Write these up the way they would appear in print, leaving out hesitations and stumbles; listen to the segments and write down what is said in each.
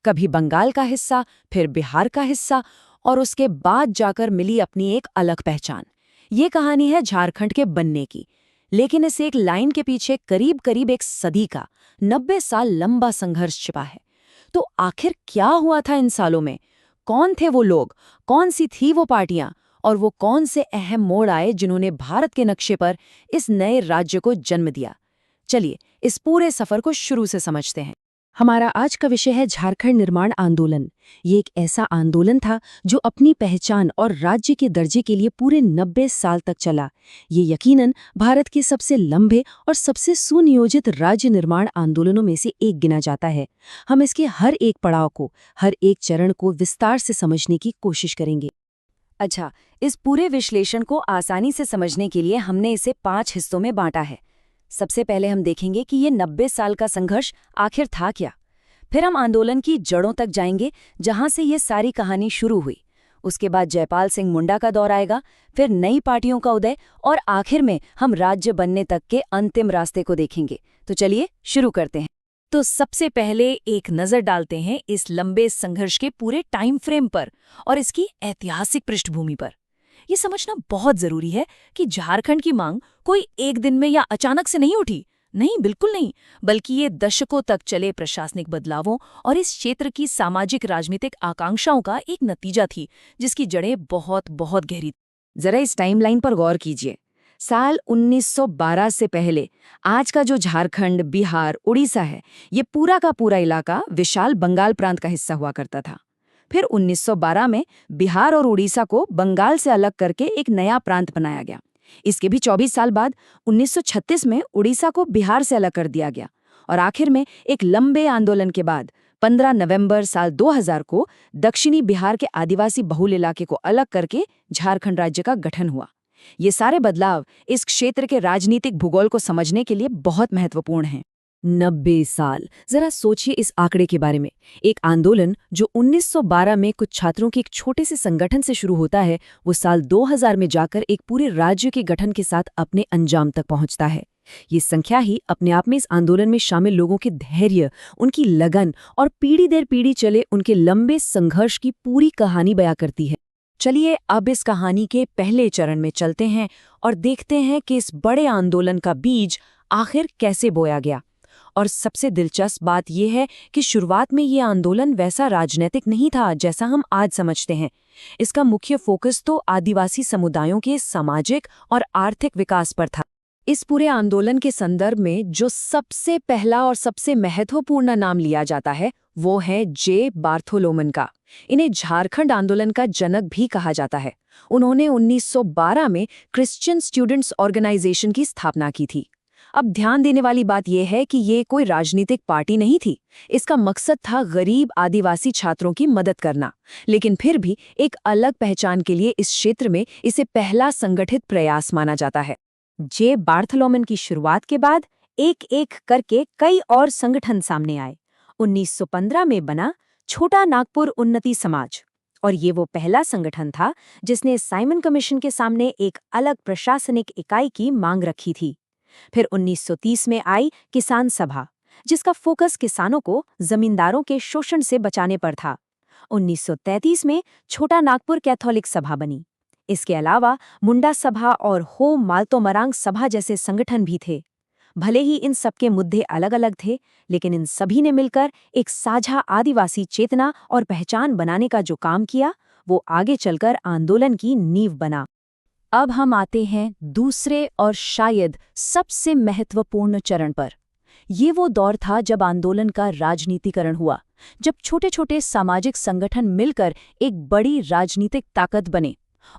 कभी बंगाल का हिस्सा, फिर बिहार का हिस्सा, और उसके बाद जाकर मिली अपनी एक अलग पहचान। ये कहानी है झारखंड के बनने की, लेकिन इस एक लाइन के पीछे करीब करीब एक सदी का, 90 साल लंबा संघर्ष छिपा है। तो आखिर क्या हुआ था इन सालों में? कौन थे वो लोग, कौन सी थी वो पार्टियां, और वो कौन से अहम मोड़ आए जिन्होंने भारत के नक्शे पर इस नए राज्य को जन्म दिया? चलिए इस पूरे सफर को शुरू से समझते हैं। हमारा आज का विषय है झारखंड निर्माण आंदोलन। ये एक ऐसा आंदोलन था जो अपनी पहचान और राज्य के दर्जे के लिए पूरे 90 साल तक चला। ये यकीनन भारत के सबसे लंबे और सबसे सुनियोजित राज्य निर्माण आंदोलनों में से एक गिना जाता है। हम इसके हर एक पड़ाव को, हर एक चरण को विस्तार से समझने की कोशिश करेंगे। अच्छा, इस पूरे विश्लेषण को आसानी से समझने के लिए हमने इसे 5 हिस्सों में बांटा है। सबसे पहले हम देखेंगे कि ये 90 साल का संघर्ष आखिर था क्या। फिर हम आंदोलन की जड़ों तक जाएंगे, जहां से ये सारी कहानी शुरू हुई। उसके बाद जयपाल सिंह मुंडा का दौर आएगा, फिर नई पार्टियों का उदय, और आखिर में हम राज्य बनने तक के अंतिम रास्ते को देखेंगे। तो चलिए शुरू करते हैं। तो सबसे पहले एक नज़र डालते हैं इस लंबे संघर्ष के पूरे टाइम फ्रेम पर और इसकी ऐतिहासिक पृष्ठभूमि पर। ये समझना बहुत जरूरी है कि झारखंड की मांग कोई एक दिन में या अचानक से नहीं उठी। नहीं, बिल्कुल नहीं, बल्कि ये दशकों तक चले प्रशासनिक बदलावों और इस क्षेत्र की सामाजिक राजनीतिक आकांक्षाओं का एक नतीजा थी, जिसकी जड़ें बहुत बहुत गहरी। जरा इस टाइमलाइन पर गौर कीजिए। साल 1912 से पहले आज का जो झारखंड, बिहार, उड़ीसा है, ये पूरा का पूरा इलाका विशाल बंगाल प्रांत का हिस्सा हुआ करता था। फिर 1912 में बिहार और उड़ीसा को बंगाल से अलग करके एक नया प्रांत बनाया गया। इसके भी 24 साल बाद 1936 में उड़ीसा को बिहार से अलग कर दिया गया, और आखिर में एक लंबे आंदोलन के बाद 15 नवंबर साल 2000 को दक्षिणी बिहार के आदिवासी बहुल इलाके को अलग करके झारखंड राज्य का गठन हुआ। ये सारे बदलाव इस क्षेत्र के राजनीतिक भूगोल को समझने के लिए बहुत महत्वपूर्ण हैं। 90 साल, जरा सोचिए इस आंकड़े के बारे में। एक आंदोलन जो 1912 में कुछ छात्रों के एक छोटे से संगठन से शुरू होता है, वो साल 2000 में जाकर एक पूरे राज्य के गठन के साथ अपने अंजाम तक पहुंचता है। ये संख्या ही अपने आप में इस आंदोलन में शामिल लोगों के धैर्य, उनकी लगन और पीढ़ी दर पीढ़ी चले उनके लंबे संघर्ष की पूरी कहानी बयां करती है। चलिए अब इस कहानी के पहले चरण में चलते हैं और देखते हैं कि इस बड़े आंदोलन का बीज आखिर कैसे बोया गया। और सबसे दिलचस्प बात यह है कि शुरुआत में ये आंदोलन वैसा राजनीतिक नहीं था जैसा हम आज समझते हैं। इसका मुख्य फोकस तो आदिवासी समुदायों के सामाजिक और आर्थिक विकास पर था। इस पूरे आंदोलन के संदर्भ में जो सबसे पहला और सबसे महत्वपूर्ण नाम लिया जाता है, वो है जे बार्थोलोमन का। इन्हें झारखंड आंदोलन का जनक भी कहा जाता है। उन्होंने 1912 में क्रिश्चियन स्टूडेंट्स ऑर्गेनाइजेशन की स्थापना की थी। अब ध्यान देने वाली बात यह है कि ये कोई राजनीतिक पार्टी नहीं थी। इसका मकसद था गरीब आदिवासी छात्रों की मदद करना, लेकिन फिर भी एक अलग पहचान के लिए इस क्षेत्र में इसे पहला संगठित प्रयास माना जाता है। जे बार्थोलोमन की शुरुआत के बाद एक एक करके कई और संगठन सामने आए। 1915 में बना छोटा नागपुर उन्नति समाज, और ये वो पहला संगठन था जिसने साइमन कमीशन के सामने एक अलग प्रशासनिक इकाई की मांग रखी थी। फिर 1930 में आई किसान सभा, जिसका फोकस किसानों को जमींदारों के शोषण से बचाने पर था। 1933 में छोटा नागपुर कैथोलिक सभा बनी। इसके अलावा मुंडा सभा और हो मालतोमरांग सभा जैसे संगठन भी थे। भले ही इन सबके मुद्दे अलग अलग थे, लेकिन इन सभी ने मिलकर एक साझा आदिवासी चेतना और पहचान बनाने का जो काम किया, वो आगे चलकर आंदोलन की नींव बना। अब हम आते हैं दूसरे और शायद सबसे महत्वपूर्ण चरण पर। ये वो दौर था जब आंदोलन का राजनीतिकरण हुआ, जब छोटे छोटे सामाजिक संगठन मिलकर एक बड़ी राजनीतिक ताकत बने।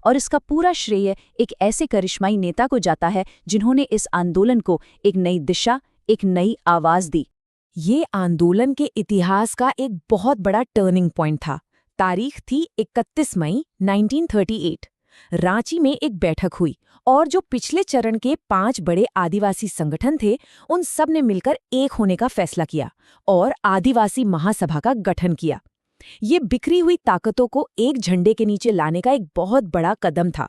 और इसका पूरा श्रेय एक ऐसे करिश्माई नेता को जाता है जिन्होंने इस आंदोलन को एक नई दिशा, एक नई आवाज दी। ये आंदोलन के इतिहास का एक बहुत बड़ा टर्निंग पॉइंट था। तारीख थी 31 मई 1938। रांची में एक बैठक हुई और जो पिछले चरण के 5 बड़े आदिवासी संगठन थे, उन सब ने मिलकर एक होने का फैसला किया और आदिवासी महासभा का गठन किया। ये बिखरी हुई ताकतों को एक झंडे के नीचे लाने का एक बहुत बड़ा कदम था।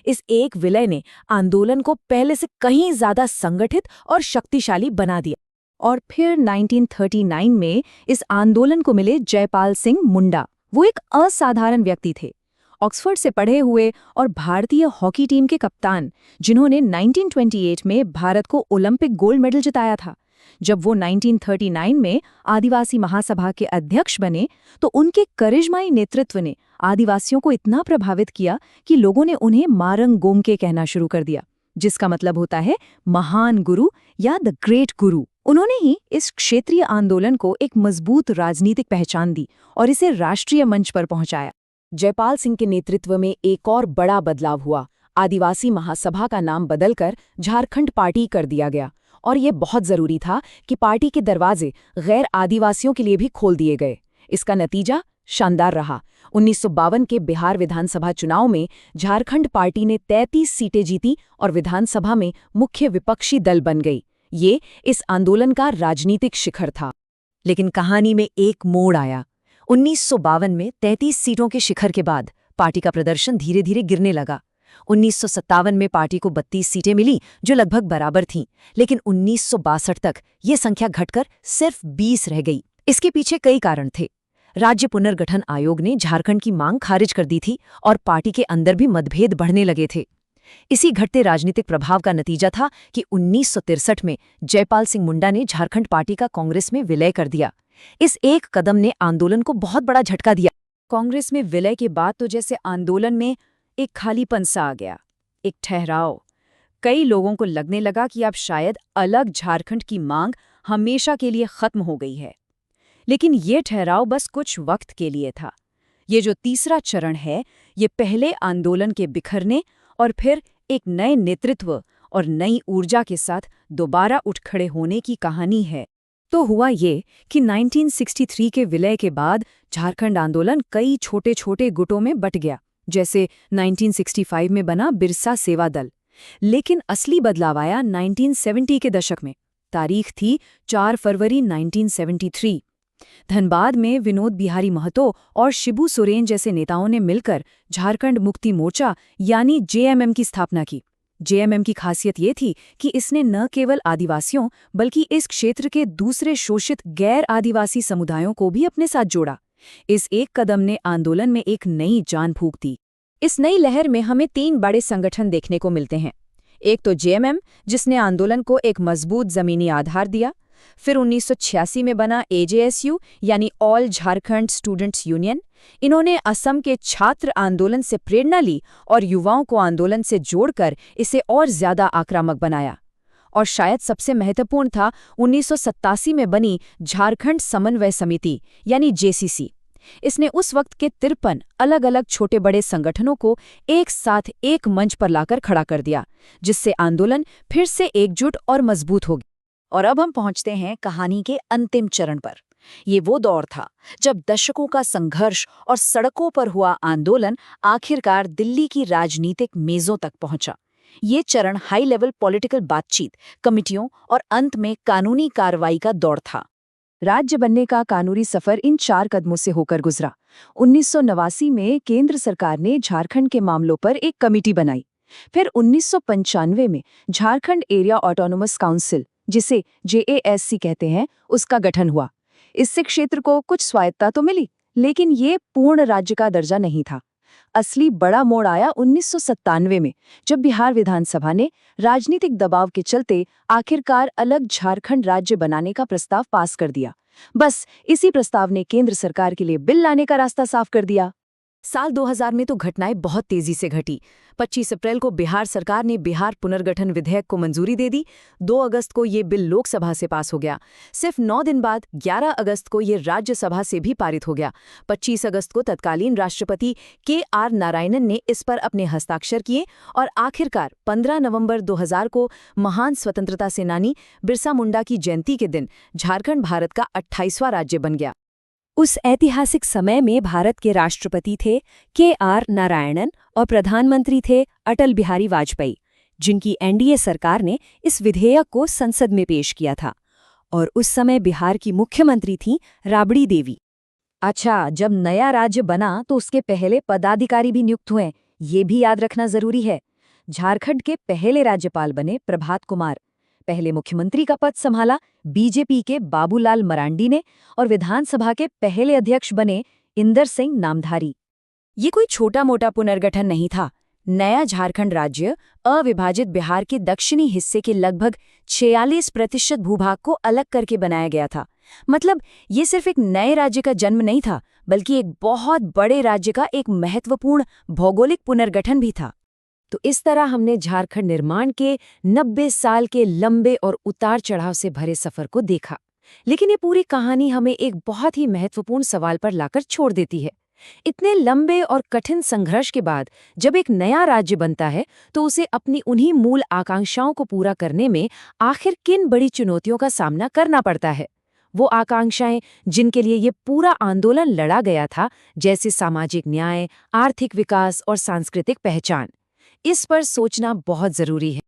इस एक विलय ने आंदोलन को पहले से कहीं ज्यादा संगठित और शक्तिशाली बना दिया। और फिर 1939 में इस आंदोलन को मिले जयपाल सिंह मुंडा। वो एक असाधारण व्यक्ति थे, ऑक्सफोर्ड से पढ़े हुए और भारतीय हॉकी टीम के कप्तान, जिन्होंने 1928 में भारत को ओलंपिक गोल्ड मेडल जिताया था। जब वो 1939 में आदिवासी महासभा के अध्यक्ष बने तो उनके करिश्माई नेतृत्व ने आदिवासियों को इतना प्रभावित किया कि लोगों ने उन्हें मारंग गोमके कहना शुरू कर दिया, जिसका मतलब होता है महान गुरु या द ग्रेट गुरु। उन्होंने ही इस क्षेत्रीय आंदोलन को एक मजबूत राजनीतिक पहचान दी और इसे राष्ट्रीय मंच पर पहुंचाया। जयपाल सिंह के नेतृत्व में एक और बड़ा बदलाव हुआ। आदिवासी महासभा का नाम बदलकर झारखंड पार्टी कर दिया गया, और ये बहुत जरूरी था कि पार्टी के दरवाजे गैर आदिवासियों के लिए भी खोल दिए गए। इसका नतीजा शानदार रहा। 1952 के बिहार विधानसभा चुनाव में झारखंड पार्टी ने 33 सीटें जीती और विधानसभा में मुख्य विपक्षी दल बन गई। ये इस आंदोलन का राजनीतिक शिखर था। लेकिन कहानी में एक मोड़ आया। 1952 में 33 सीटों के शिखर के बाद पार्टी का प्रदर्शन धीरे धीरे गिरने लगा। 1957 में पार्टी को 32 सीटें मिली, जो लगभग बराबर थीं, लेकिन 1962 तक ये संख्या घटकर सिर्फ 20 रह गई। इसके पीछे कई कारण थे। राज्य पुनर्गठन आयोग ने झारखंड की मांग खारिज कर दी थी और पार्टी के अंदर भी मतभेद बढ़ने लगे थे। इसी घटते राजनीतिक प्रभाव का नतीजा था कि 1963 में जयपाल सिंह मुंडा ने झारखंड पार्टी का कांग्रेस में विलय कर दिया। इस एक कदम ने आंदोलन को बहुत बड़ा झटका दिया। कांग्रेस में विलय के बाद तो जैसे आंदोलन में एक खालीपन सा आ गया, एक ठहराव। कई लोगों को लगने लगा कि अब शायद अलग झारखंड की मांग हमेशा के लिए खत्म हो गई है। लेकिन ये ठहराव बस कुछ वक्त के लिए था। ये जो तीसरा चरण है, ये पहले आंदोलन के बिखरने और फिर एक नए नेतृत्व और नई ऊर्जा के साथ दोबारा उठ खड़े होने की कहानी है। तो हुआ ये कि 1963 के विलय के बाद झारखंड आंदोलन कई छोटे छोटे गुटों में बट गया, जैसे 1965 में बना बिरसा सेवा दल। लेकिन असली बदलाव आया 1970 के दशक में। तारीख थी 4 फरवरी 1973। धनबाद में विनोद बिहारी महतो और शिबू सोरेन जैसे नेताओं ने मिलकर झारखंड मुक्ति मोर्चा यानी जेएमएम की स्थापना की। जेएमएम की खासियत ये थी कि इसने न केवल आदिवासियों बल्कि इस क्षेत्र के दूसरे शोषित गैर आदिवासी समुदायों को भी अपने साथ जोड़ा। इस एक कदम ने आंदोलन में एक नई जान फूंक दी। इस नई लहर में हमें 3 बड़े संगठन देखने को मिलते हैं। एक तो जेएमएम, जिसने आंदोलन को एक मजबूत जमीनी आधार दिया। फिर 1986 में बना एजेएसयू यानी ऑल झारखंड स्टूडेंट्स यूनियन। इन्होंने असम के छात्र आंदोलन से प्रेरणा ली और युवाओं को आंदोलन से जोड़कर इसे और ज्यादा आक्रामक बनाया। और शायद सबसे महत्वपूर्ण था 1987 में बनी झारखंड समन्वय समिति यानी जेसीसी। इसने उस वक्त के 53 अलग अलग छोटे बड़े संगठनों को एक साथ एक मंच पर लाकर खड़ा कर दिया, जिससे आंदोलन फिर से एकजुट और मजबूत हो गया। और अब हम पहुंचते हैं कहानी के अंतिम चरण पर। ये वो दौर था जब दशकों का संघर्ष और सड़कों पर हुआ आंदोलन आखिरकार दिल्ली की राजनीतिक मेजों तक पहुंचा। ये चरण हाई लेवल पॉलिटिकल बातचीत, कमिटियों और अंत में कानूनी कार्रवाई का दौर था। राज्य बनने का कानूनी सफर इन 4 कदमों से होकर गुजरा। 1989 में केंद्र सरकार ने झारखंड के मामलों पर एक कमेटी बनाई। फिर 1995 में झारखंड एरिया ऑटोनोमस काउंसिल, जिसे जेएएससी कहते हैं, उसका गठन हुआ। इससे क्षेत्र को कुछ स्वायत्ता तो मिली, लेकिन ये पूर्ण राज्य का दर्जा नहीं था। असली बड़ा मोड़ आया 1997 में, जब बिहार विधानसभा ने राजनीतिक दबाव के चलते आखिरकार अलग झारखंड राज्य बनाने का प्रस्ताव पास कर दिया। बस इसी प्रस्ताव ने केंद्र सरकार के लिए बिल लाने का रास्ता साफ कर दिया। साल 2000 में तो घटनाएं बहुत तेजी से घटी। 25 अप्रैल को बिहार सरकार ने बिहार पुनर्गठन विधेयक को मंजूरी दे दी। 2 अगस्त को ये बिल लोकसभा से पास हो गया। सिर्फ 9 दिन बाद 11 अगस्त को ये राज्यसभा से भी पारित हो गया। 25 अगस्त को तत्कालीन राष्ट्रपति के.आर. नारायणन ने इस पर अपने हस्ताक्षर किए और आखिरकार 15 नवंबर 2000 को महान स्वतंत्रता सेनानी बिरसा मुंडा की जयंती के दिन झारखंड भारत का 28वां राज्य बन गया। उस ऐतिहासिक समय में भारत के राष्ट्रपति थे के.आर. नारायणन और प्रधानमंत्री थे अटल बिहारी वाजपेयी, जिनकी एनडीए सरकार ने इस विधेयक को संसद में पेश किया था। और उस समय बिहार की मुख्यमंत्री थीं राबड़ी देवी। अच्छा, जब नया राज्य बना तो उसके पहले पदाधिकारी भी नियुक्त हुए, ये भी याद रखना जरूरी है। झारखंड के पहले राज्यपाल बने प्रभात कुमार। पहले मुख्यमंत्री का पद संभाला बीजेपी के बाबूलाल मरांडी ने और विधानसभा के पहले अध्यक्ष बने इंदर सिंह नामधारी। ये कोई छोटा मोटा पुनर्गठन नहीं था। नया झारखंड राज्य अविभाजित बिहार के दक्षिणी हिस्से के लगभग 46% भूभाग को अलग करके बनाया गया था। मतलब ये सिर्फ एक नए राज्य का जन्म नहीं था, बल्कि एक बहुत बड़े राज्य का एक महत्वपूर्ण भौगोलिक पुनर्गठन भी था। तो इस तरह हमने झारखंड निर्माण के 90 साल के लंबे और उतार चढ़ाव से भरे सफर को देखा। लेकिन ये पूरी कहानी हमें एक बहुत ही महत्वपूर्ण सवाल पर लाकर छोड़ देती है। इतने लंबे और कठिन संघर्ष के बाद जब एक नया राज्य बनता है तो उसे अपनी उन्हीं मूल आकांक्षाओं को पूरा करने में आखिर किन बड़ी चुनौतियों का सामना करना पड़ता है। वो आकांक्षाएं जिनके लिए ये पूरा आंदोलन लड़ा गया था, जैसे सामाजिक न्याय, आर्थिक विकास और सांस्कृतिक पहचान। इस पर सोचना बहुत जरूरी है।